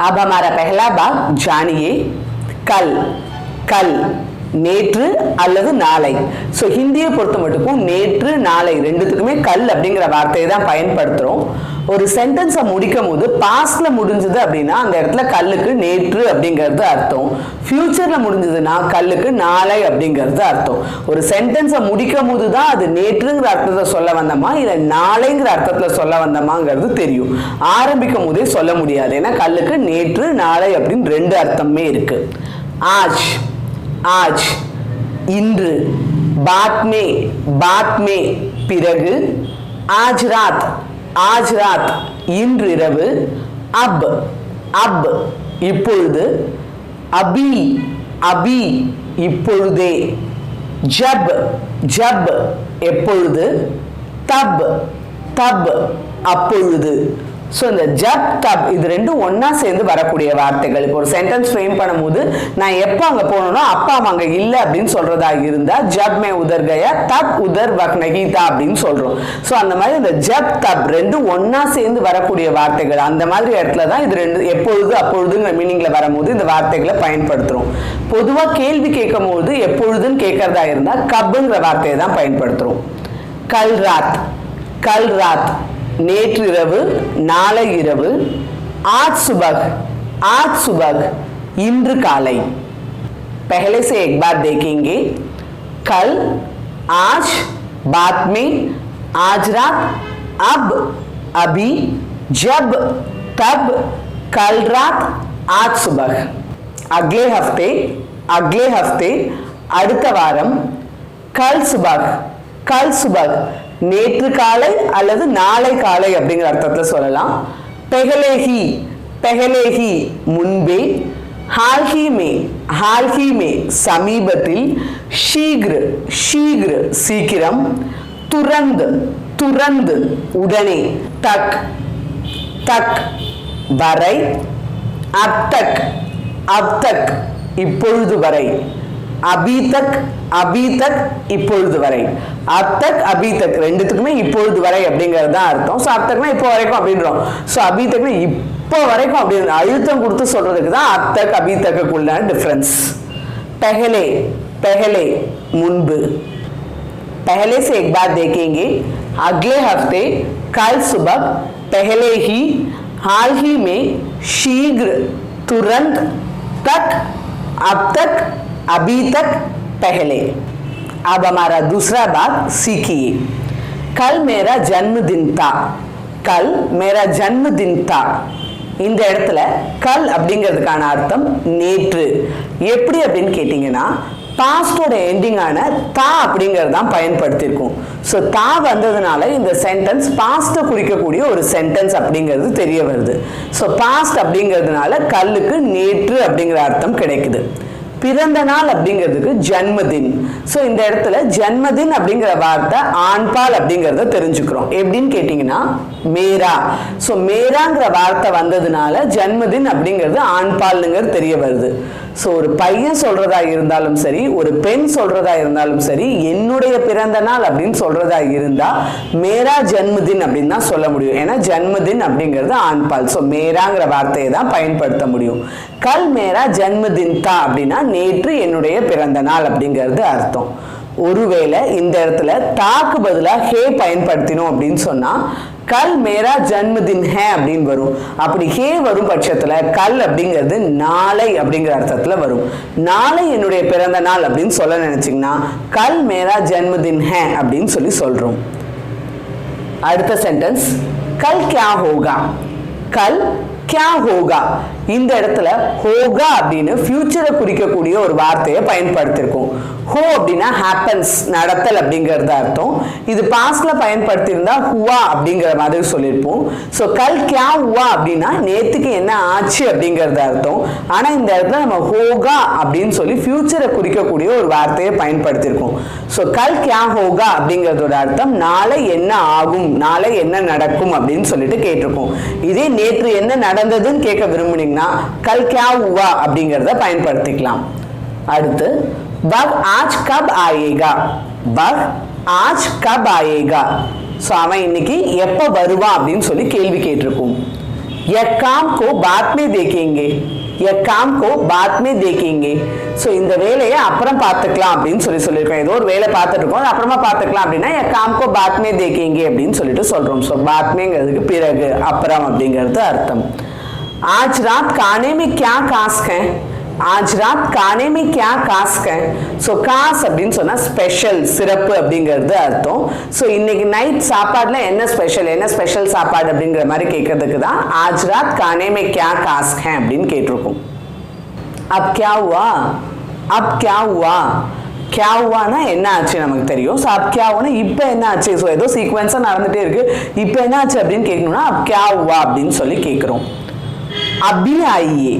अब हमारा पहला भाग जानिए कल कल நேற்று அல்லது நாளை. ஸோ ஹிந்தியை பொறுத்த மட்டுக்கும் நேற்று நாளை ரெண்டுத்துக்குமே கல் அப்படிங்கிற வார்த்தையை தான் பயன்படுத்துகிறோம். ஒரு சென்டென்ஸை முடிக்கும் போது பாஸ்ட்ல முடிஞ்சது அப்படின்னா அந்த இடத்துல கல்லுக்கு நேற்று அப்படிங்கிறது அர்த்தம். ஃபியூச்சர்ல முடிஞ்சதுன்னா கல்லுக்கு நாளை அப்படிங்கிறது அர்த்தம். ஒரு சென்டென்ஸை முடிக்கும் போது தான் அது நேற்றுங்கிற அர்த்தத்தை சொல்ல வந்தோமா இல்லை நாளைங்கிற அர்த்தத்தில் சொல்ல வந்தோமாங்கிறது தெரியும். ஆரம்பிக்கும் போதே சொல்ல முடியாது. ஏன்னா கல்லுக்கு நேற்று நாளை அப்படின்னு ரெண்டு அர்த்தமே இருக்கு. ஆஜ் आज इंद्र बात में பிறகு आज रात இன்று இரவு अब இப்பொழுது अभी இப்பொழுதே जब எப்பொழுது तब அப்பொழுது. ஸோ இந்த ஜப் தப் இது ரெண்டும் ஒன்னா சேர்ந்து வரக்கூடிய வார்த்தைகள். இப்போ ஒரு சென்டென்ஸ் ஃப்ரேம் பண்ணும்போது நான் எப்போ அங்கே போகணும்னா அப்பா அங்கே இல்லை அப்படின்னு சொல்றதா இருந்தா ஜப் மே உதர் கயா தப் உதர் வக் நஹி தா அப்படின்னு சொல்றோம். ஸோ அந்த மாதிரி இந்த ஜப் தப் ரெண்டும் ஒன்னா சேர்ந்து வரக்கூடிய வார்த்தைகள். அந்த மாதிரி இடத்துல தான் இது ரெண்டு எப்பொழுது அப்பொழுதுங்கிற மீனிங்ல வரும்போது இந்த வார்த்தைகளை பயன்படுத்துறோம். பொதுவாக கேள்வி கேட்கும் போது எப்பொழுதுன்னு கேட்கறதா இருந்தா கப்புங்கிற வார்த்தையை தான் பயன்படுத்துறோம். கல் ராத் நேற்று இரவு நாளை இரவு. आज सुबह இன்று காலை. पहले से एक बार देखेंगे. कल आज बाद में आज रात अब अभी जब तब कल रात आज सुबह. अगले हफ्ते அடுத்த வாரம். கல் சுபஹ் நேற்று காலை அல்லது நாளை காலை அப்படிங்கிற அர்த்தத்துல சொல்லலாம். பெஹலேஹி முன்பே. ஹால்ஹி மே சமீபத்தில். ஷீக்ர சீக்கிரம். துரந்து உடனே. தக் வரை. அப்தக் இப்பொழுது வரை. அபீதக் இப்பொழுது வரை. அப்தக் அபீதக் ரெண்டுத்துக்குமே இப்பொழுது வரை அப்படிங்கிறது தான் அர்த்தம். ஸோ அப்தக்னா இப்போ வரைக்கும் அப்படின்றோம். ஸோ அபீதக்னா இப்போ வரைக்கும் அப்படின்னு அழுத்தம் கொடுத்து சொல்றதுக்கு தான் அப்தக் அபீதக்குள்ளான டிஃபரன்ஸ். पहले मुன்பு. पहले से एक बार देखेंगे. अगले हफ्ते कल सुबह पहले ही हाल ही में शीघ्र तुरंत तक अब तक अभी तक पहले. अब हमारा दूसरा भाग सीखिए. कल मेरा जन्मदिन था. இந்த இடத்துல கல் அப்படிங்கிறதுக்கான அர்த்தம் நேற்று. எப்படி அப்படின்னு கேட்டீங்கன்னா பாஸ்டோட எண்டிங்கான தா அப்படிங்கிறது தான் பயன்படுத்தியிருக்கும். ஸோ தா வந்ததுனால இந்த சென்டென்ஸ் பாஸ்ட்டை குறிக்கக்கூடிய ஒரு சென்டென்ஸ் அப்படிங்கிறது தெரிய வருது. ஸோ பாஸ்ட் அப்படிங்கிறதுனால கல்லுக்கு நேற்று அப்படிங்கிற அர்த்தம் கிடைக்குது. பிறந்த நாள் அப்படிங்கிறதுக்கு ஜன்மதின். ஸோ இந்த இடத்துல ஜன்மதின் அப்படிங்கிற வார்த்தை ஆண்பால் அப்படிங்கிறத தெரிஞ்சுக்கிறோம். எப்படின்னு கேட்டிங்கன்னா மேரா. ஸோ மேராங்கிற வார்த்தை வந்ததுனால ஜன்மதின் அப்படிங்கிறது ஆண்பால்னுங்கிறது தெரிய வருது. ஸோ ஒரு பையன் சொல்றதா இருந்தாலும் சரி ஒரு பெண் சொல்றதா இருந்தாலும் சரி என்னுடைய பிறந்த நாள் அப்படின்னு சொல்றதா இருந்தா மேரா ஜன்மதின் அப்படின்னு தான் சொல்ல முடியும். ஏன்னா ஜன்மதின் அப்படிங்கிறது ஆண்பால். ஸோ மேராங்கிற வார்த்தையை தான் பயன்படுத்த முடியும். கல் மேரா ஜன்மதின் தா அப்படின்னா நேற்று என்னுடைய பிறந்த நாள் அப்படிங்கிறது அர்த்தம். ஒருவேளை இந்த இடத்துல தாக்கு பதிலாக ஹே பயன்படுத்தினோம் அப்படின்னு சொன்னா கல் மேரா ஜன்மதின் ஹே அப்படின்னு வரும். அப்படி ஹே வரும் பட்சத்துல கல் அப்படிங்கிறது நாளை அப்படிங்கிற அர்த்தத்துல வரும். நாளை என்னுடைய பிறந்த நாள் அப்படின்னு சொல்ல நினைச்சீங்கன்னா கல் மேரா ஜன்மதின் ஹே அப்படின்னு சொல்றோம். அடுத்த சென்டென்ஸ் கல் கியா ஹோகா. கல் क्या होगा. இந்த இடத்துல ஹோகா அப்படின்னு ஃபியூச்சரை குறிக்கக்கூடிய ஒரு வார்த்தையை பயன்படுத்தியிருக்கோம். ஹோ அப்படின்னா ஹேப்பன்ஸ் நடத்தல் அப்படிங்கிறது அர்த்தம். இது பாஸ்ட்ல பயன்படுத்தியிருந்தா ஹுவா அப்படிங்கிற மாதிரி சொல்லியிருப்போம். ஸோ கல் கியா ஹுவா அப்படின்னா நேத்துக்கு என்ன ஆச்சு அப்படிங்கிறது அர்த்தம். ஆனா இந்த இடத்துல நம்ம ஹோகா அப்படின்னு சொல்லி ஃபியூச்சரை குறிக்கக்கூடிய ஒரு வார்த்தையை பயன்படுத்தியிருக்கோம். ஸோ கல் கியா ஹோகா அப்படிங்கிறதோட அர்த்தம் நாளை என்ன ஆகும் நாளை என்ன நடக்கும் அப்படின்னு சொல்லிட்டு கேட்டிருக்கோம். இதே நேற்று என்ன நடந்ததுன்னு கேட்க விரும்புனீங்கன்னா கல் கியா ஹுவா அப்படிங்கிறத பயன்படுத்திக்கலாம். அடுத்து வக் ஆஜ் கப் ஆயேகா. வக் ஆஜ் கப் ஆயேகா. ஸோ அவன் இன்னைக்கு எப்போ வருவான் அப்படின்னு சொல்லி கேள்வி கேட்டிருக்கும். ये काम को बाद में देखेंगे, ये काम को बाद में देखेंगे. ஸோ இந்த வேலையை அப்புறம் பார்த்துக்கலாம் அப்படின்னு சொல்லியிருக்கோம். ஏதோ ஒரு வேலை பார்த்துட்டு இருக்கோம், அப்புறமா பார்த்துக்கலாம் அப்படின்னா ये काम को बाद में देखेंगे அப்படின்னு சொல்லிட்டு சொல்றோம். ஸோ बाद मेंங்கிறதுக்கு பிறகு, அப்புறம் அப்படிங்கிறது அர்த்தம். आज रात खाने में क्या खास है, आज रात खाने में क्या खास है. ஸோ காஸ் அப்படின்னு சொன்னா ஸ்பெஷல், சிறப்பு அப்படிங்கிறது அர்த்தம். ஸோ இன்னைக்கு நைட் சாப்பாடுல என்ன ஸ்பெஷல் சாப்பாடு அப்படிங்கிற மாதிரி கேட்கறதுக்கு தான் आज रात खाने में क्या खास है அப்படின்னு கேட்டிருக்கோம். अब क्या हुआ, अब क्या हुआ, क्या हुआனா என்ன ஆச்சு நமக்கு தெரியும். ஸோ अब क्या हुआ இப்போ என்ன ஆச்சு. ஸோ ஏதோ சீக்வன்ஸாக நடந்துட்டே இருக்கு, இப்போ என்ன ஆச்சு அப்படின்னு கேட்கணும்னா अब क्या हुआ அப்படின்னு சொல்லி கேட்குறோம். अभी आइए,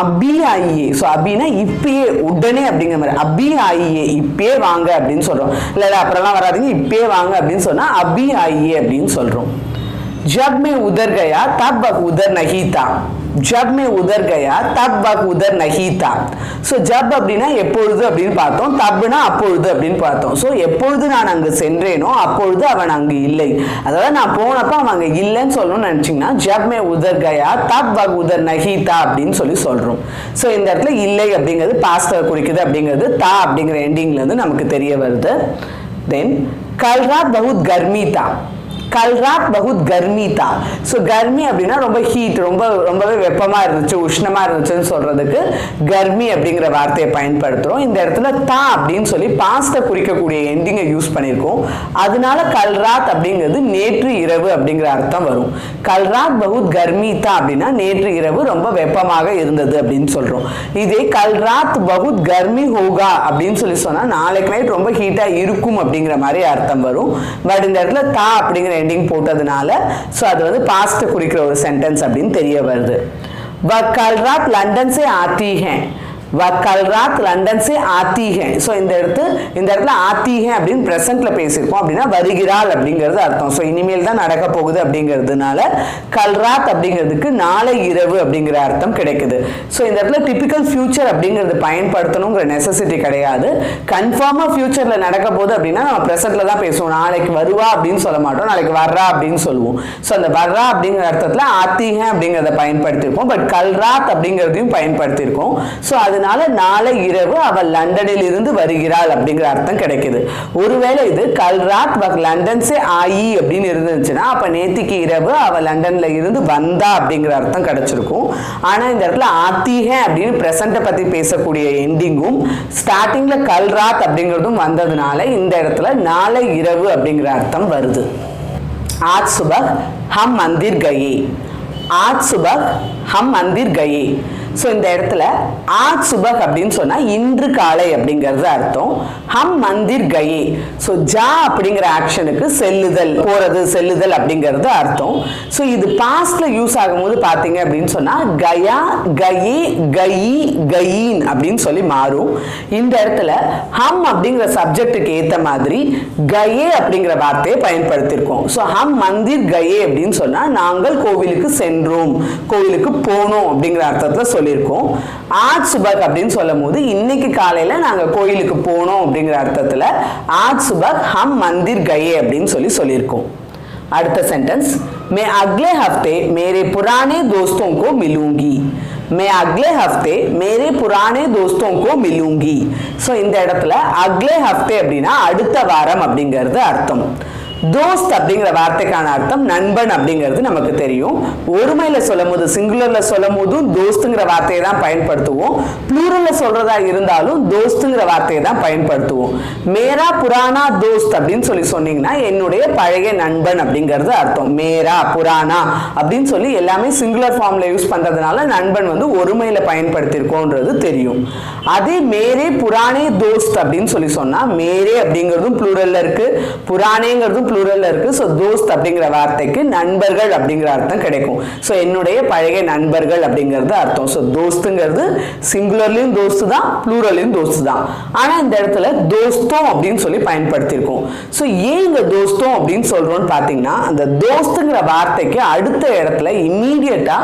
अभी आइए. ஸோ அபினா இப்பயே, உடனே அப்படிங்கிற மாதிரி. अभी आइए, இப்பயே வாங்க அப்படின்னு சொல்றோம். இல்லை அப்புறம்லாம் வராதிங்க, இப்பயே வாங்க அப்படின்னு சொன்னா अभी आइए அப்படின்னு சொல்றோம். जब मैं उधर गया तब वह उधर नहीं था, जब मैं उधर गया तब वह उधर नहीं था. ஸோ ஜப் அப்படின்னா எப்பொழுது அப்படின்னு பார்த்தோம், தப்னா அப்பொழுது அப்படின்னு பார்த்தோம். ஸோ எப்பொழுது நான் அங்கு சென்றேனோ அப்பொழுது அவன் அங்கு இல்லை. அதாவது நான் போனப்போ அவன் அங்கே இல்லைன்னு சொல்லணும்னு நினச்சிங்கன்னா ஜப் மே உதர் கயா தப் வக் உதர் நஹீதா அப்படின்னு சொல்லி சொல்கிறோம். ஸோ இந்த இடத்துல இல்லை அப்படிங்கிறது பாஸ்டை குறிக்குது அப்படிங்கிறது தா அப்படிங்கிற எண்டிங்லேருந்து நமக்கு தெரிய வருது. தென் கல் ராத் பகுத் கர்மி தா, कल रात बहुत गर्मी था. ஸோ கர்மி அப்படின்னா ரொம்ப ஹீட், ரொம்பவே வெப்பமாக இருந்துச்சு, உஷ்ணமாக இருந்துச்சுன்னு சொல்றதுக்கு கர்மி அப்படிங்கிற வார்த்தையை பயன்படுத்துகிறோம். இந்த இடத்துல தா அப்படின்னு சொல்லி பாஸ்ட்டை குறிக்கக்கூடிய எண்டிங்கை யூஸ் பண்ணியிருக்கோம். அதனால கல் ராத் அப்படிங்கிறது நேற்று இரவு அப்படிங்கிற அர்த்தம் வரும். கல் ராத் பகுத் கர்மி தா அப்படின்னா நேற்று இரவு ரொம்ப வெப்பமாக இருந்தது அப்படின்னு சொல்கிறோம். இதே கல் ராத் பகுத் கர்மி ஹோகா அப்படின்னு சொல்லி சொன்னால் நாளைக்கு நைட் ரொம்ப ஹீட்டாக இருக்கும் அப்படிங்கிற மாதிரி அர்த்தம் வரும். பட் இந்த இடத்துல தா அப்படிங்கிற எண்டிங் போட்டதுனால ஸோ அது வந்து பாஸ்ட் குறிக்கிற ஒரு சென்டென்ஸ் அப்படின்னு தெரிய வருது. वह कल रात लंदन से आती हैं, वह कल रात लंदन से आती है. ஸோ இந்த இடத்துல ஆத்தி है அப்படின்னு ப்ரெசென்ட்ல பேசியிருக்கோம் அப்படின்னா வருகிறாள் அப்படிங்கிறது அர்த்தம். ஸோ இனிமேல் தான் நடக்க போகுது அப்படிங்கிறதுனால கல் ராத் அப்படிங்கிறதுக்கு நாளை இரவு அப்படிங்கிற அர்த்தம் கிடைக்குது. ஸோ இந்த இடத்துல டிபிக்கல் ஃபியூச்சர் அப்படிங்கிறது பயன்படுத்தணுங்கிற நெசசிட்டி கிடையாது. கன்ஃபார்மாக ஃபியூச்சரில் நடக்க போகுது அப்படின்னா நம்ம ப்ரெசென்ட்ல தான் பேசுவோம். நாளைக்கு வருவா அப்படின்னு சொல்ல மாட்டோம், நாளைக்கு வர்றா அப்படின்னு சொல்லுவோம். ஸோ அந்த வர்றா அப்படிங்கிற அர்த்தத்தில் ஆத்தி है அப்படிங்கிறத பயன்படுத்தியிருக்கோம். பட் கல் ராத் அப்படிங்கிறதையும் பயன்படுத்தியிருக்கோம். ஸோ அதனால நாளை இரவு அவள் லண்டனில் இருந்து வருகிறாள் அப்படிங்கிற அர்த்தம் கிடைக்குது. ஒருவேளை இது கல் ராத் வக் லண்டன் சே ஆயி அப்படின்னு இருந்துச்சுன்னா அப்ப நேத்திக்கு இரவு அவள் லண்டன்ல இருந்து வந்தா அப்படிங்கிற அர்த்தம் கிடைச்சிருக்கும். ஆனா இந்த இடத்துல ஆத்திஹே அப்படின்னு பிரசன்ட பத்தி பேசக்கூடிய எண்டிங்கும் ஸ்டார்டிங்ல கல் ராத் அப்படிங்கிறதும் வந்ததுனால இந்த இடத்துல நாளை இரவு அப்படிங்கிற அர்த்தம் வருது. ஆஜ் சுபஹ் ஹம் மந்திர் கயே, ஆஜ் சுபஹ் ஹம் மந்திர் கயே. ஸோ இந்த இடத்துல ஆஜ் சுபஹ் அப்படின்னு சொன்னால் இன்று காலை அப்படிங்கிறது அர்த்தம். ஹம் மந்திர் கயே. ஸோ ஜா அப்படிங்கிற ஆக்ஷனுக்கு செல்லுதல், போறது, செல்லுதல் அப்படிங்கிறது அர்த்தம். ஸோ இது பாஸ்ட்ல யூஸ் ஆகும்போது பார்த்தீங்க அப்படின்னு சொன்னால் கயா, கயே, கயி, கயீன் அப்படின்னு சொல்லி மாறும். இந்த இடத்துல ஹம் அப்படிங்கிற சப்ஜெக்டுக்கு ஏற்ற மாதிரி கயே அப்படிங்கிற வார்த்தையை பயன்படுத்தியிருக்கோம். ஸோ ஹம் மந்திர் கயே அப்படின்னு சொன்னால் நாங்கள் கோவிலுக்கு சென்றோம், கோவிலுக்கு போனோம் அப்படிங்கிற அர்த்தத்தில் சொல்லியிருக்கோம். ஆஜ் சுபஹ் அப்படின்னு சொல்லும் போது இன்னைக்கு காலையில நாங்க கோயிலுக்கு போனோம் அப்படிங்கிற அர்த்தத்துல ஆஜ் சுபஹ் ஹம் மந்திர் கயே அப்படின்னு சொல்லியிருக்கோம். அடுத்த சென்டென்ஸ், मैं अगले हफ्ते मेरे पुराने दोस्तों को मिलूंगी, मैं अगले हफ्ते मेरे पुराने दोस्तों को मिलूंगी. ஸோ இந்த இடத்துல அக்லே ஹஃப்தே அப்படின்னா அடுத்த வாரம் அப்படிங்கிறது அர்த்தம். தோஸ்த் அப்படிங்கிற வார்த்தைக்கான அர்த்தம் நண்பன் அப்படிங்கிறது நமக்கு தெரியும். ஒருமையில சொல்லும் போது, சிங்குலர்ல சொல்லும் போதும் தோஸ்துங்கிற வார்த்தையை தான் பயன்படுத்துவோம். ப்ளூரல்ல சொல்றதா இருந்தாலும் தோஸ்துங்கிற வார்த்தையை தான் பயன்படுத்துவோம். மேரா புராணா தோஸ்த் அப்படின்னு சொன்னீங்கன்னா என்னுடைய பழைய நண்பன் அப்படிங்கிறது அர்த்தம். மேரா புராணா அப்படின்னு சொல்லி எல்லாமே சிங்குலர் ஃபார்ம்ல யூஸ் பண்றதுனால நண்பன் வந்து ஒருமையில பயன்படுத்தியிருக்கோன்றது தெரியும். அதே மேரே புராணே தோஸ்த் அப்படின்னு சொன்னா மேரே அப்படிங்கிறதும் ப்ளூரல்ல இருக்கு, புராணேங்கிறதும் ப்ளூரல்ல இருக்கு. ஸோ தோஸ்த் அப்படிங்கிற வார்த்தைக்கு நண்பர்கள் அப்படிங்கிற அர்த்தம் கிடைக்கும். ஸோ என்னுடைய பழைய நண்பர்கள் அப்படிங்கிறது அர்த்தம். ஸோ தோஸ்துங்கிறது சிங்குலர்லையும் தோஸ்து தான், ப்ளூரல்லையும் தோஸ்து தான். ஆனால் இந்த இடத்துல தோஸ்தம் அப்படின்னு சொல்லி பயன்படுத்தியிருக்கோம். ஸோ ஏன் இந்த தோஸ்தம் அப்படின்னு சொல்றோம்னு பார்த்தீங்கன்னா அந்த தோஸ்துங்கிற வார்த்தைக்கு அடுத்த இடத்துல இம்மீடியட்டா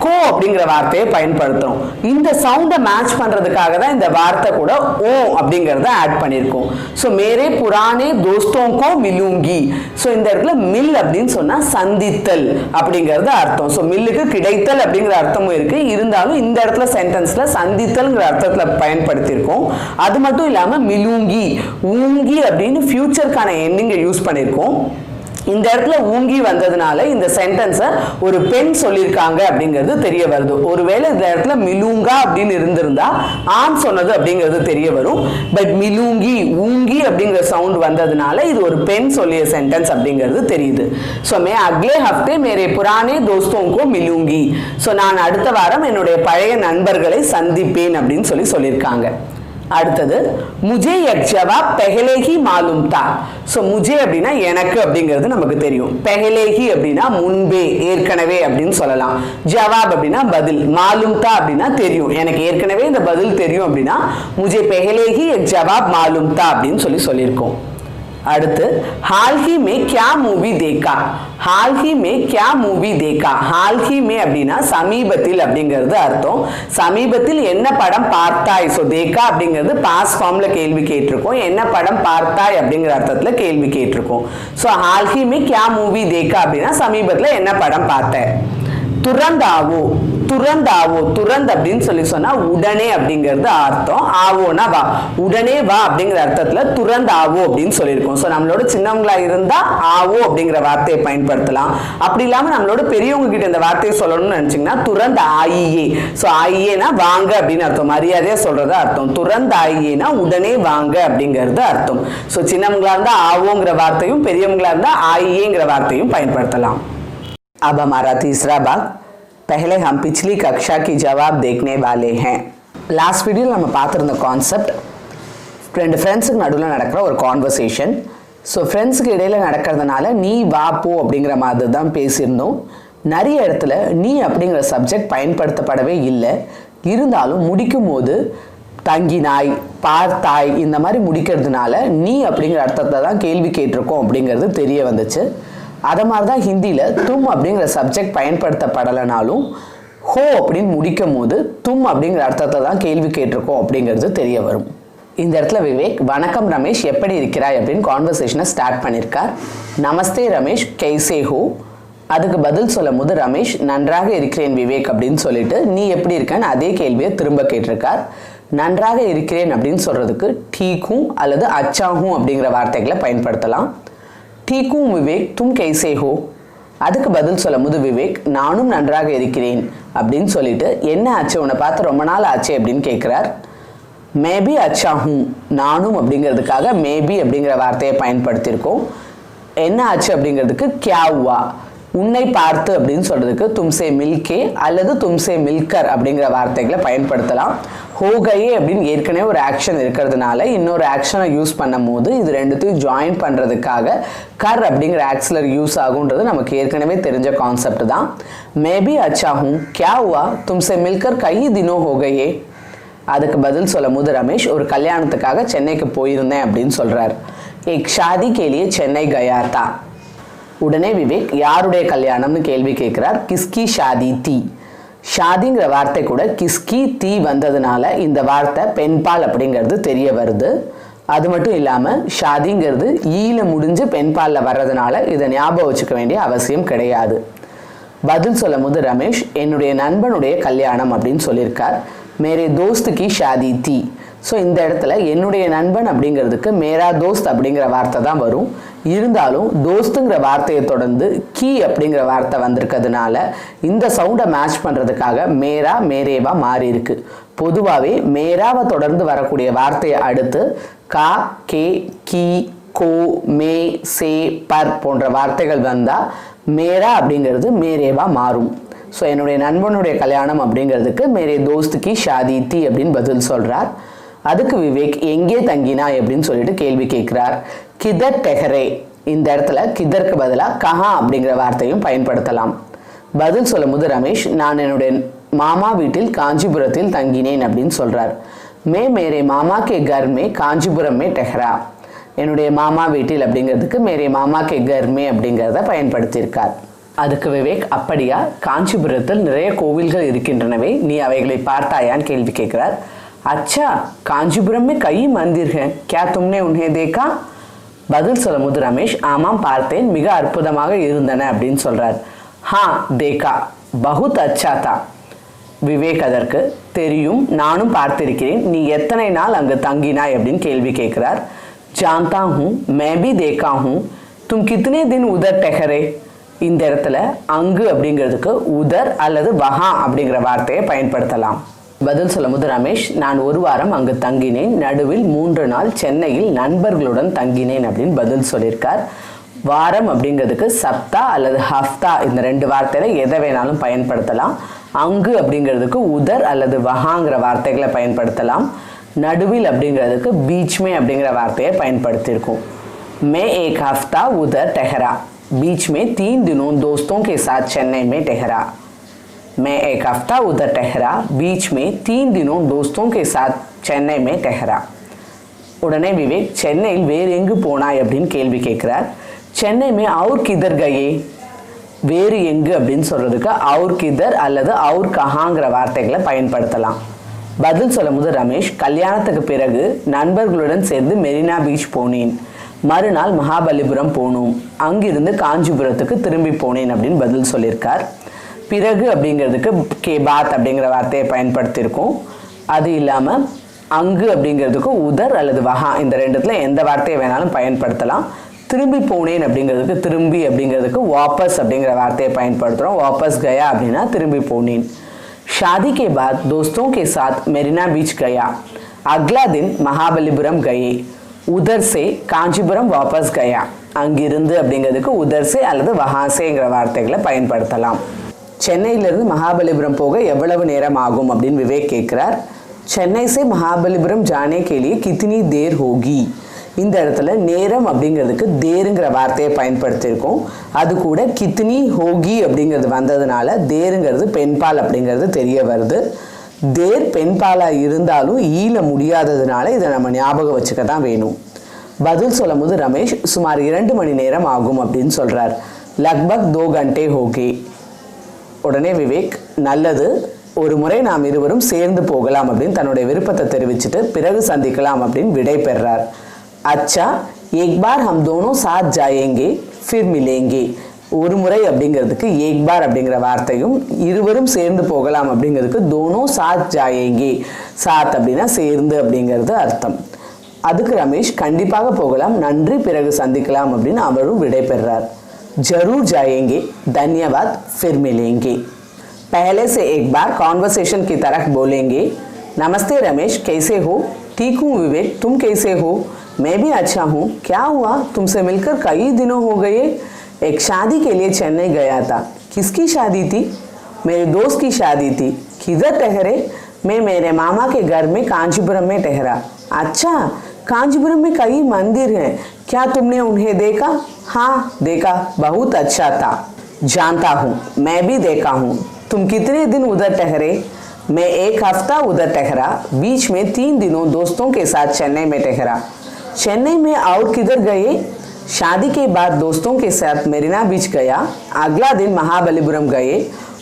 கோ அப்படிங்கிற வார்த்தையை பயன்படுத்துறோம். இந்த சவுண்டை மேட்ச் பண்றதுக்காக தான் இந்த வார்த்தை கூட ஓ அப்படிங்கறத ஆட் பண்ணிருக்கோம். சோ மேரே புரானே தோஸ்தோं को मिलूंगी. சோ இந்த இடத்துல மில் அப்படின்னு சொன்னா சந்தித்தல் அப்படிங்கறது அர்த்தம். சோ மில்லுக்கு கிடைத்தல் அப்படிங்கிற அர்த்தமும் இருக்கு. இருந்தாலும் இந்த இடத்துல சென்டென்ஸ்ல சந்தித்தல்ங்கிற அர்த்தத்துல பயன்படுத்தியிருக்கோம். அது மட்டும் இல்லாம மிலூங்கி ஊங்கி அப்படின்னு ஃபியூச்சருக்கான எண்டிங்கை யூஸ் பண்ணியிருக்கோம். இந்த இடத்துல ஊங்கி வந்ததுனால இந்த சென்டென்ஸை ஒரு பெண் சொல்லியிருக்காங்க அப்படிங்கிறது தெரிய வருது. ஒருவேளை இந்த இடத்துல மிலூங்கா அப்படின்னு இருந்திருந்தா ஆண் சொன்னது அப்படிங்கிறது தெரிய வரும். பட் மிலூங்கி ஊங்கி அப்படிங்கிற சவுண்ட் வந்ததுனால இது ஒரு பெண் சொல்லிய சென்டென்ஸ் அப்படிங்கிறது தெரியுது. ஸோ மே அக்லே ஹஃப்தே மேரே புரானே தோஸ்தோங்கோ மிலூங்கி. ஸோ நான் அடுத்த வாரம் என்னுடைய பழைய நண்பர்களை சந்திப்பேன் அப்படின்னு சொல்லியிருக்காங்க. அடுத்தது முஜே யக் ஜவாப் பெஹலே ஹி மாலூம் தா. ஸோ முஜே அப்படின்னா எனக்கு அப்படிங்கிறது நமக்கு தெரியும். பெஹலே ஹி அப்படின்னா முன்பே ஏற்கனவே அப்படின்னு சொல்லலாம். ஜவாப் அப்படின்னா பதில். மாலூம் தா அப்படின்னா தெரியும், எனக்கு ஏற்கனவே இந்த பதில் தெரியும் அப்படின்னா முஜே பெஹலே ஹி யக் ஜவாப் மாலூம் தா அப்படின்னு சொல்லியிருக்கோம். அடுத்து हाल ही में क्या मूवी देखा. हाल ही में क्या मूवी देखा. हाल ही में அப்படின்னா சமீபத்தில் அப்படிங்கிறது அர்த்தம். சமீபத்தில் என்ன படம் பார்த்தாய். சோ தேக்கா அப்படிங்கிறது பாஸ்ட் ஃபார்ம்ல கேள்வி கேட்டிருக்கோம். என்ன படம் பார்த்தாய் அப்படிங்கிற அர்த்தத்துல கேள்வி கேட்டிருக்கோம். சோ हाल ही में क्या मूवी देखा அப்படின்னா சமீபத்துல என்ன படம் பார்த்த. துரந்தாவோ துரந்தாவோ துரந்த் அப்படின்னு சொன்னா உடனே அப்படிங்கிறது அர்த்தம். ஆவோனா வா, உடனே வா அப்படிங்கிற அர்த்தத்துல துரந்தாவோ அப்படின்னு சொல்லியிருக்கோம். ஸோ நம்மளோட சின்னவங்களா இருந்தா ஆவோ அப்படிங்கிற வார்த்தையை பயன்படுத்தலாம். அப்படி இல்லாம நம்மளோட பெரியவங்க கிட்ட இந்த வார்த்தையை சொல்லணும்னு நினைச்சீங்கன்னா துரந்த் ஆயியே. ஸோ ஆயியேனா வாங்க அப்படின்னு அர்த்தம், மரியாதையா சொல்றது அர்த்தம். துரந்த் ஆயியேனா உடனே வாங்க அப்படிங்கிறது அர்த்தம். ஸோ சின்னவங்களா இருந்தா ஆவோங்கிற வார்த்தையும், பெரியவங்களா இருந்தா ஆயியேங்கிற வார்த்தையும் பயன்படுத்தலாம். अब हमारा तीसरा भाग, पहले हम पिछली कक्षा की जवाब देखने वाले हैं. லாஸ்ட் வீடியோவில் நம்ம பார்த்துருந்த கான்செப்ட் ரெண்டு ஃப்ரெண்ட்ஸுக்கு நடுவில் நடக்கிற ஒரு கான்வர்சேஷன். ஸோ ஃப்ரெண்ட்ஸுக்கு இடையில் நடக்கிறதுனால நீ வா போ அப்படிங்கிற மாதிரி தான் பேசியிருந்தோம். நிறைய இடத்துல நீ அப்படிங்கிற சப்ஜெக்ட் பயன்படுத்தப்படவே இல்லை. இருந்தாலும் முடிக்கும் போது தங்கினாய், பார்த்தாய் இந்த மாதிரி முடிக்கிறதுனால நீ அப்படிங்கிற அர்த்தத்தை தான் கேள்வி கேட்டிருக்கோம் அப்படிங்கிறது தெரிய வந்துச்சு. அதை மாதிரி தான் ஹிந்தியில் தும் அப்படிங்கிற சப்ஜெக்ட் பயன்படுத்தப்படலைனாலும் ஹோ அப்படின்னு முடிக்கும் போது தும் அப்படிங்கிற அர்த்தத்தை தான் கேள்வி கேட்டிருக்கோம் அப்படிங்கிறது தெரிய வரும். இந்த இடத்துல விவேக் வணக்கம் ரமேஷ் எப்படி இருக்கிறாய் அப்படின்னு கான்வர்சேஷனை ஸ்டார்ட் பண்ணியிருக்கார். நமஸ்தே ரமேஷ் கைசே ஹோ. அதுக்கு பதில் சொல்லும் போது ரமேஷ் நன்றாக இருக்கிறேன் விவேக் அப்படின்னு சொல்லிட்டு நீ எப்படி இருக்கன்னு அதே கேள்வியை திரும்ப கேட்டிருக்கார். நன்றாக இருக்கிறேன் அப்படின்னு சொல்றதுக்கு டீக்கும் அல்லது அச்சாகும் அப்படிங்கிற வார்த்தைகளை பயன்படுத்தலாம். ठीक हूँ विवेक, तुम कैसे हो. அதுக்கு பதில் சொல்லும் போது விவேக் நானும் நன்றாக இருக்கிறேன் அப்படின்னு சொல்லிட்டு என்ன ஆச்சு உன்னை பார்த்து ரொம்ப நாள் ஆச்சு அப்படின்னு கேட்குறார். மேபி அச்சா ஹூ, நானும் அப்படிங்கிறதுக்காக மேபி அப்படிங்கிற வார்த்தையை பயன்படுத்தியிருக்கோம். என்ன ஆச்சு அப்படிங்கிறதுக்கு கியா ஹுவா, உன்னை பார்த்து அப்படின்னு சொல்றதுக்கு தும்சே மில்கே அல்லது தும்சே மில்கர் அப்படிங்கிற வார்த்தைகளை பயன்படுத்தலாம். ஹோகையே அப்படின்னு ஏற்கனவே ஒரு ஆக்ஷன் இருக்கிறதுனால இன்னொரு ஆக்ஷனை யூஸ் பண்ணும் போது இது ரெண்டுத்தையும் ஜாயின் பண்ணுறதுக்காக கர் அப்படிங்கிற ஆக்சிலர் யூஸ் ஆகுன்றது நமக்கு ஏற்கனவே தெரிஞ்ச கான்செப்ட் தான். மேபி அச்சா ஹூ, கியா ஹுவா, தும்சே மில்கர் கை தினோ ஹோகையே. அதுக்கு பதில் சொல்லும் போது ரமேஷ் ஒரு கல்யாணத்துக்காக சென்னைக்கு போயிருந்தேன் அப்படின்னு சொல்றார். ஏக் ஷாதி கேலியே சென்னை கயா தா. உடனே விவேக் யாருடைய கல்யாணம்னு கேள்வி கேட்கிறார். கிஸ்கி ஷாதி தீ. ஷாதிங்கிற வார்த்தை கூட கிஸ்கி தீ வந்ததுனால இந்த வார்த்தை பெண்பால் அப்படிங்கிறது தெரிய வருது. அது மட்டும் இல்லாமல் ஷாதிங்கிறது ஈல முடிஞ்சு பெண்பாலில் வர்றதுனால இதை ஞாபகம் வச்சுக்க வேண்டிய அவசியம் கிடையாது. பதில் சொல்லும் போது ரமேஷ் என்னுடைய நண்பனுடைய கல்யாணம் அப்படின்னு சொல்லியிருக்கார். மேரே தோஸ்து கி ஷாதி தீ. ஸோ இந்த இடத்துல என்னுடைய நண்பன் அப்படிங்கிறதுக்கு மேரா தோஸ்த் அப்படிங்கிற வார்த்தை தான் வரும். இருந்தாலும் தோஸ்துங்கிற வார்த்தையை தொடர்ந்து கீ அப்படிங்கிற வார்த்தை வந்திருக்கிறதுனால இந்த சவுண்டை மேட்ச் பண்ணுறதுக்காக மேரா மேரேவா மாறி இருக்கு. பொதுவாகவே மேராவை தொடர்ந்து வரக்கூடிய வார்த்தையை அடுத்து கா, கே, கி, கோ, மே, சே, பர் போன்ற வார்த்தைகள் வந்தால் மேரா அப்படிங்கிறது மேரேவா மாறும். ஸோ என்னுடைய நண்பனுடைய கல்யாணம் அப்படிங்கிறதுக்கு மேரே தோஸ்துக்கு ஷாதி தீ அப்படின்னு பதில் சொல்கிறார். அதுக்கு விவேக் எங்கே தங்கினாய் அப்படின்னு சொல்லிட்டு கேள்வி கேட்கிறார். கிதர் டெஹரே. இந்த இடத்துல கிதருக்கு பதிலாக கஹா அப்படிங்கிற வார்த்தையும் பயன்படுத்தலாம். பதில் சொல்லும் போது ரமேஷ் நான் என்னுடைய மாமா வீட்டில் காஞ்சிபுரத்தில் தங்கினேன் அப்படின்னு சொல்றார். மேரே மாமா கே கர் மே காஞ்சிபுரம் மே டெஹரா. என்னுடைய மாமா வீட்டில் அப்படிங்கிறதுக்கு மேரே மாமா கே கர் மே அப்படிங்கிறத பயன்படுத்தியிருக்கார். அதுக்கு விவேக், அப்படியா, காஞ்சிபுரத்தில் நிறைய கோவில்கள் இருக்கின்றனவே, நீ அவைகளை பார்த்தாயான்னு கேள்வி கேட்கிறார். अच्छा, कांचीपुरम में कई मंदिर हैं, क्या तुमने उन्हें देखा? பதில் சொல்லும்போது ரமேஷ், ஆமாம் பார்த்தேன், மிக அற்புதமாக இருந்தன அப்படின்னு சொல்றார். ஹா தேகா, பகுத் அச்சா தா. விவேக் அதற்கு, தெரியும், நானும் பார்த்திருக்கிறேன், நீ எத்தனை நாள் அங்கு தங்கினாய் அப்படின்னு கேள்வி கேட்கிறார். ஜான்தா ஹூ, மே பி தேகா ஹூ, தும் கித்தனே தின் உதர் டெஹரே. இந்த இடத்துல அங்கு அப்படிங்கிறதுக்கு உதர் அல்லது வஹா அப்படிங்கிற வார்த்தையை பயன்படுத்தலாம். பதில் சொல்லும்போது ரமேஷ், நான் ஒரு வாரம் அங்கு தங்கினேன், நடுவில் 3 நாள் சென்னையில் நண்பர்களுடன் தங்கினேன் அப்படின்னு பதில் சொல்லியிருக்கார். வாரம் அப்படிங்கிறதுக்கு சப்தா அல்லது ஹஃப்தா இந்த 2 வார்த்தையில எதை வேணாலும் பயன்படுத்தலாம். அங்கு அப்படிங்கிறதுக்கு உதர் அல்லது வஹாங்கிற வார்த்தைகளை பயன்படுத்தலாம். நடுவில் அப்படிங்கிறதுக்கு பீச்மே அப்படிங்கிற வார்த்தையை பயன்படுத்தியிருக்கோம். மே ஏக் ஹஃப்தா உதர் டெஹரா, बीच में 3 दिनों दोस्तों के साथ चेन्नई में ठहरा. मैं एक हफ्ता उधर ठहरा, बीच में 3 दिनों दोस्तों के साथ चेन्नई में ठहरा. உடனே விவேக், சென்னையில் வேறு எங்கு போனாய் அப்படின்னு கேள்வி கேட்கிறார். சென்னை மே और किधर गए, வேறு எங்கு அப்படின்னு சொல்றதுக்கு और किधर அல்லது और कहांங்கிற வார்த்தைகளை பயன்படுத்தலாம். பதில் சொல்லும்போது ரமேஷ், கல்யாணத்துக்கு பிறகு நண்பர்களுடன் சேர்ந்து மெரினா பீச் போனேன், மறுநாள் மகாபலிபுரம் போனோம், அங்கிருந்து காஞ்சிபுரத்துக்கு திரும்பி போனேன் அப்படின்னு பதில் சொல்லியிருக்கார். பிறகு அப்படிங்கிறதுக்கு கேபாத் அப்படிங்கிற வார்த்தையை பயன்படுத்தியிருக்கோம். அது இல்லாமல் அங்கு அப்படிங்கிறதுக்கு உதர் அல்லது வஹா இந்த 2த்துல எந்த வார்த்தையை வேணாலும் பயன்படுத்தலாம். திரும்பி போனேன் அப்படிங்கிறதுக்கு திரும்பி அப்படிங்கிறதுக்கு வாபஸ் அப்படிங்கிற வார்த்தையை பயன்படுத்துகிறோம். வாபஸ் கயா அப்படின்னா திரும்பி போனேன். शादी के बाद दोस्तों के साथ मेरीना बीच गया, अगला दिन महाबलीपुरम गए, उधर से காஞ்சிபுரம் வாபஸ் கயா. அங்கிருந்து அப்படிங்கிறதுக்கு உதர்சே அல்லது வஹாசேங்கிற வார்த்தைகளை பயன்படுத்தலாம். சென்னையிலிருந்து மகாபலிபுரம் போக எவ்வளவு நேரம் ஆகும் அப்படின்னு விவேக் கேட்கிறார். சென்னை से महाबलीपुरम जाने के लिए कितनी देर होगी. இந்த இடத்துல நேரம் அப்படிங்கிறதுக்கு தேருங்கிற வார்த்தையை பயன்படுத்தியிருக்கோம். அது கூட கித்னி ஹோகி அப்படிங்கிறது வந்ததுனால தேருங்கிறது பெண்பால் அப்படிங்கிறது தெரிய வருது. தேர் பெண்பாலாக இருந்தாலும் ஈல முடியாததுனால இதை நம்ம ஞாபகம் வச்சுக்க தான் வேணும். பதில் சொல்லும் போது ரமேஷ், சுமார் 2 மணி நேரம் ஆகும் அப்படின்னு சொல்றார். லக்பக் 2 घंटे होगे. உடனே விவேக், நல்லது, ஒரு முறை நாம் இருவரும் சேர்ந்து போகலாம் அப்படின்னு தன்னுடைய விருப்பத்தை தெரிவிச்சுட்டு பிறகு சந்திக்கலாம் அப்படின்னு விடை பெறார். अच्छा, एक बार हम दोनों साथ जाएंगे, फिर मिलेंगे. ஒரு முறை அப்படிங்கிறதுக்கு ஏக் பார் அப்படிங்கிற வார்த்தையும், இருவரும் சேர்ந்து போகலாம் அப்படிங்கிறதுக்கு தோனோ சாத் ஜாயேங்கே. சாத் அப்படின்னா சேர்ந்து அப்படிங்கிறது அர்த்தம். அதுக்கு ரமேஷ், கண்டிப்பாக போகலாம், நன்றி, பிறகு சந்திக்கலாம் அப்படின்னு அவரும் விடை பெறார். जरूर जाएंगे, धन्यवाद, फिर मिलेंगे. पहले से एक बार कॉन्वर्सेशन की तरह बोलेंगे. नमस्ते रमेश, कैसे हो? ठीक हूँ विवेक, तुम कैसे हो? मैं भी अच्छा हूँ. क्या हुआ, तुमसे मिलकर कई दिनों हो गए. एक शादी के लिए चेन्नई गया था. किसकी शादी थी? मेरे दोस्त की शादी थी. किधर ठहरे? मैं मेरे मामा के घर में कांचीपुरम में ठहरा. अच्छा, कांचीपुरम में कई मंदिर हैं, क्या तुमने उन्हें देखा? हाँ देखा, बहुत अच्छा था. जानता हूँ, मैं भी देखा हूँ. तुम कितने दिन उधर ठहरे? मैं एक हफ्ता उधर ठहरा, बीच में 3 दिनों दोस्तों के साथ चेन्नई में ठहरा. चेन्नई में और किधर गए? शादी के बाद दोस्तों के साथ मेरीना बीच गया, अगला दिन महाबलीपुरम गए,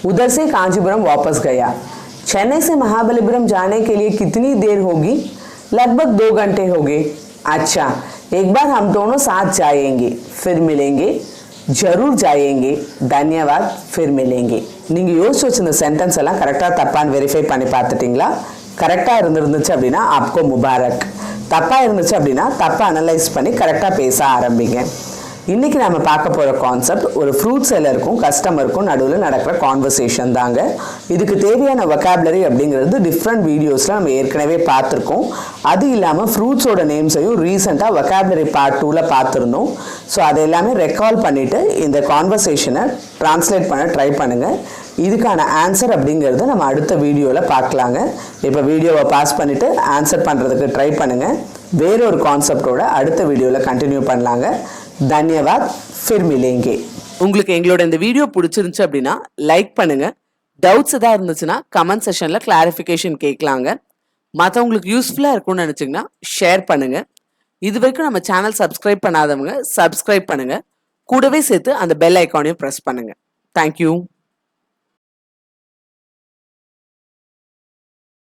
उधर से कांचीपुरम वापस गया. चेन्नई से महाबलीपुरम जाने के लिए कितनी देर होगी? लगभग 2 घंटे हो गए. अच्छा, एक बार हम दोनों साथ जाएंगे, फिर मिलेंगे. जरूर जाएंगे, धन्यवाद, फिर मिलेंगे. நீங்கள் யோசிச்சு வச்சிருந்த சென்டென்ஸ் எல்லாம் கரெக்டாக தப்பான்னு வெரிஃபை பண்ணி பார்த்துட்டிங்களா? கரெக்டாக இருந்துருந்துச்சு அப்படின்னா ஆப்கோ முபாரக். தப்பாக இருந்துச்சு அப்படின்னா தப்பாக அனலைஸ் பண்ணி கரெக்டாக பேச ஆரம்பிங்க. இன்றைக்கி நம்ம பார்க்க போகிற கான்செப்ட் ஒரு ஃப்ரூட் செல்லருக்கும் கஸ்டமருக்கும் நடுவில் நடக்கிற கான்வர்சேஷன் தாங்க. இதுக்கு தேவையான வொக்காபுலரி அப்படிங்கிறது டிஃப்ரெண்ட் வீடியோஸில் நம்ம ஏற்கனவே பார்த்துருக்கோம். அது இல்லாமல் ஃப்ரூட்ஸோட நேம்ஸையும் ரீசெண்டாக வொக்காபுலரி பார்ட் 2ல் பார்த்துருந்தோம். ஸோ அதை எல்லாமே ரெக்கால் பண்ணிவிட்டு இந்த கான்வர்சேஷனை ட்ரான்ஸ்லேட் பண்ண ட்ரை பண்ணுங்கள். இதுக்கான ஆன்சர் அப்படிங்கிறத நம்ம அடுத்த வீடியோவில் பார்க்கலாங்க. இப்போ வீடியோவை பாஸ் பண்ணிவிட்டு ஆன்சர் பண்ணுறதுக்கு ட்ரை பண்ணுங்கள். வேறொரு கான்செப்டோட அடுத்த வீடியோவில் கண்டினியூ பண்ணலாங்க. தன்யவாத், ஃபிர் மிலேங்கே. உங்களுக்கு எங்களோட இந்த வீடியோ பிடிச்சிருந்துச்சு அப்படின்னா லைக் பண்ணுங்க. டவுட்ஸ் எதாவது இருந்துச்சுன்னா கமெண்ட் செஷன்ல கிளாரிஃபிகேஷன் கேட்கலாங்க. மற்றவங்களுக்கு யூஸ்ஃபுல்லாக இருக்கும்னு நினச்சிங்கன்னா ஷேர் பண்ணுங்க. இது வரைக்கும் நம்ம சேனல் சப்ஸ்கிரைப் பண்ணாதவங்க சப்ஸ்கிரைப் பண்ணுங்க. கூடவே சேர்த்து அந்த பெல் ஐக்கானையும் ப்ரெஸ் பண்ணுங்க. தேங்க்யூ.